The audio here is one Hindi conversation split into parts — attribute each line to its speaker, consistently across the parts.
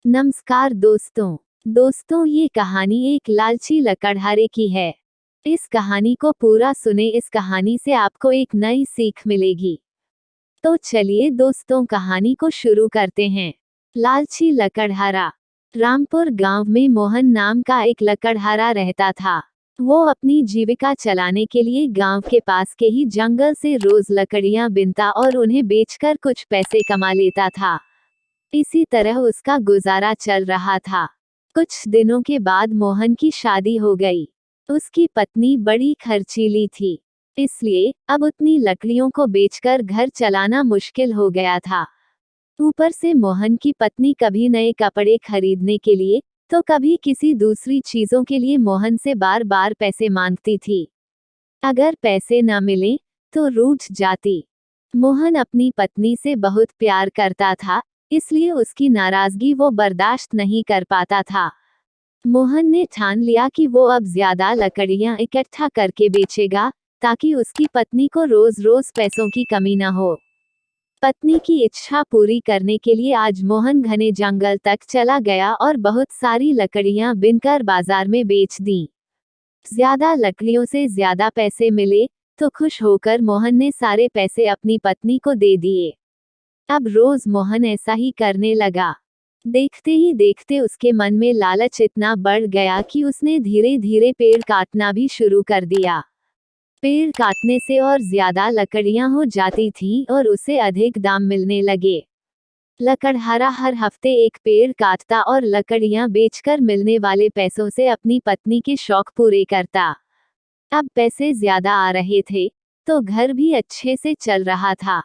Speaker 1: नमस्कार दोस्तों, ये कहानी एक लालची लकड़हारे की है। इस कहानी को पूरा सुने, इस कहानी से आपको एक नई सीख मिलेगी। तो चलिए दोस्तों, कहानी को शुरू करते हैं। लालची लकड़हारा। रामपुर गांव में मोहन नाम का एक लकड़हारा रहता था। वो अपनी जीविका चलाने के लिए गांव के पास के ही जंगल से रोज लकड़ियां बीनता और उन्हें बेचकर कुछ पैसे कमा लेता था। इसी तरह उसका गुजारा चल रहा था। कुछ दिनों के बाद मोहन की शादी हो गई। उसकी पत्नी बड़ी खर्चीली थी, इसलिए अब उतनी लकड़ियों को बेचकर घर चलाना मुश्किल हो गया था। ऊपर से मोहन की पत्नी कभी नए कपड़े खरीदने के लिए तो कभी किसी दूसरी चीजों के लिए मोहन से बार बार पैसे मांगती थी। अगर पैसे न मिले तो रूठ जाती। मोहन अपनी पत्नी से बहुत प्यार करता था, इसलिए उसकी नाराजगी वो बर्दाश्त नहीं कर पाता था। मोहन ने ठान लिया कि वो अब ज्यादा लकड़ियां इकट्ठा करके बेचेगा, ताकि उसकी पत्नी को रोज रोज पैसों की कमी न हो। पत्नी की इच्छा पूरी करने के लिए आज मोहन घने जंगल तक चला गया और बहुत सारी लकड़ियां बिनकर बाजार में बेच दी। ज्यादा लकड़ियों से ज्यादा पैसे मिले तो खुश होकर मोहन ने सारे पैसे अपनी पत्नी को दे दिए। अब रोज मोहन ऐसा ही करने लगा। देखते ही देखते उसके मन में लालच इतना बढ़ गया कि उसने धीरे धीरे पेड़ काटना भी शुरू कर दिया। पेड़ काटने से और ज्यादा लकड़ियां हो जाती थीं और उसे अधिक दाम मिलने लगे। लकड़हारा हर हफ्ते एक पेड़ काटता और लकड़ियां बेचकर मिलने वाले पैसों से अपनी पत्नी के शौक पूरे करता। अब पैसे ज्यादा आ रहे थे तो घर भी अच्छे से चल रहा था।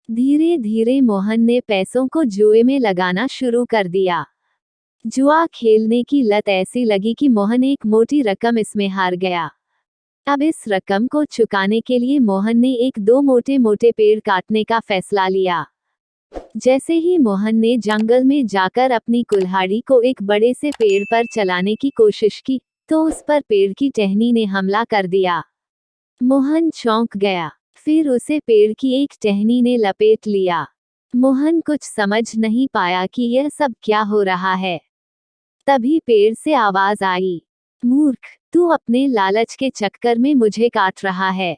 Speaker 1: धीरे धीरे मोहन ने पैसों को जुए में लगाना शुरू कर दिया। जुआ खेलने की लत ऐसी लगी कि मोहन एक मोटी रकम इसमें हार गया। अब इस रकम को चुकाने के लिए मोहन ने एक दो मोटे मोटे पेड़ काटने का फैसला लिया। जैसे ही मोहन ने जंगल में जाकर अपनी कुल्हाड़ी को एक बड़े से पेड़ पर चलाने की कोशिश की तो उस पर पेड़ की टहनी ने हमला कर दिया। मोहन चौंक गया, फिर उसे पेड़ की एक टहनी ने लपेट लिया। मोहन कुछ समझ नहीं पाया कि यह सब क्या हो रहा है। तभी पेड़ से आवाज आई, मूर्ख, तू अपने लालच के चक्कर में मुझे काट रहा है।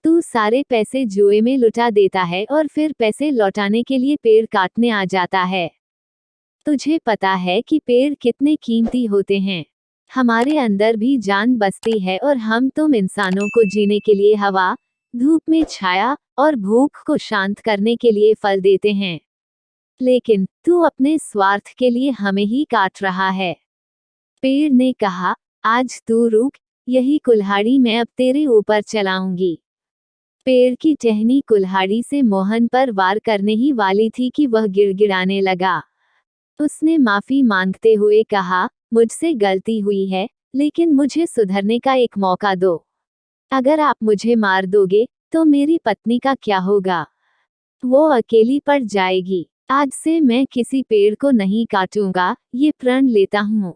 Speaker 1: तू सारे पैसे जुए में लुटा देता है और फिर पैसे लौटाने के लिए पेड़ काटने आ जाता है। तुझे पता है कि पेड़ कितने कीमती होते हैं। हमारे अंदर भी जान बसती है और हम तुम इंसानों को जीने के लिए हवा, धूप में छाया और भूख को शांत करने के लिए फल देते हैं, लेकिन तू अपने स्वार्थ के लिए हमें ही काट रहा है। पेड़ ने कहा, आज तू रुक, यही कुल्हाड़ी मैं अब तेरे ऊपर चलाऊंगी। पेड़ की टहनी कुल्हाड़ी से मोहन पर वार करने ही वाली थी कि वह गिड़गिड़ाने लगा। उसने माफी मांगते हुए कहा, मुझसे गलती हुई है, लेकिन मुझे सुधरने का एक मौका दो। अगर आप मुझे मार दोगे तो मेरी पत्नी का क्या होगा? वो अकेली पड़ जाएगी। आज से मैं किसी पेड़ को नहीं काटूंगा, ये प्रण लेता हूँ।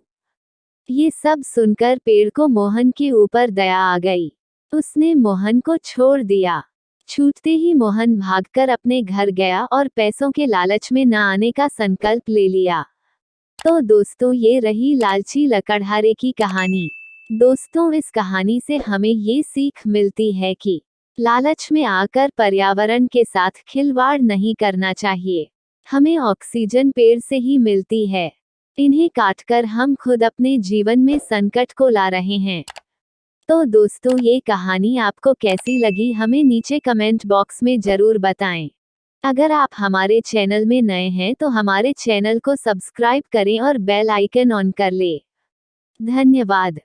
Speaker 1: ये सब सुनकर पेड़ को मोहन के ऊपर दया आ गई। उसने मोहन को छोड़ दिया। छूटते ही मोहन भागकर अपने घर गया और पैसों के लालच में न आने का संकल्प ले लिया। तो दोस्तों, ये रही लालची लकड़हारे की कहानी। दोस्तों, इस कहानी से हमें ये सीख मिलती है कि लालच में आकर पर्यावरण के साथ खिलवाड़ नहीं करना चाहिए। हमें ऑक्सीजन पेड़ से ही मिलती है। इन्हें काटकर हम खुद अपने जीवन में संकट को ला रहे हैं। तो दोस्तों, ये कहानी आपको कैसी लगी हमें नीचे कमेंट बॉक्स में जरूर बताएं। अगर आप हमारे चैनल में नए हैं तो हमारे चैनल को सब्सक्राइब करें और बेल आइकन ऑन कर लें। धन्यवाद।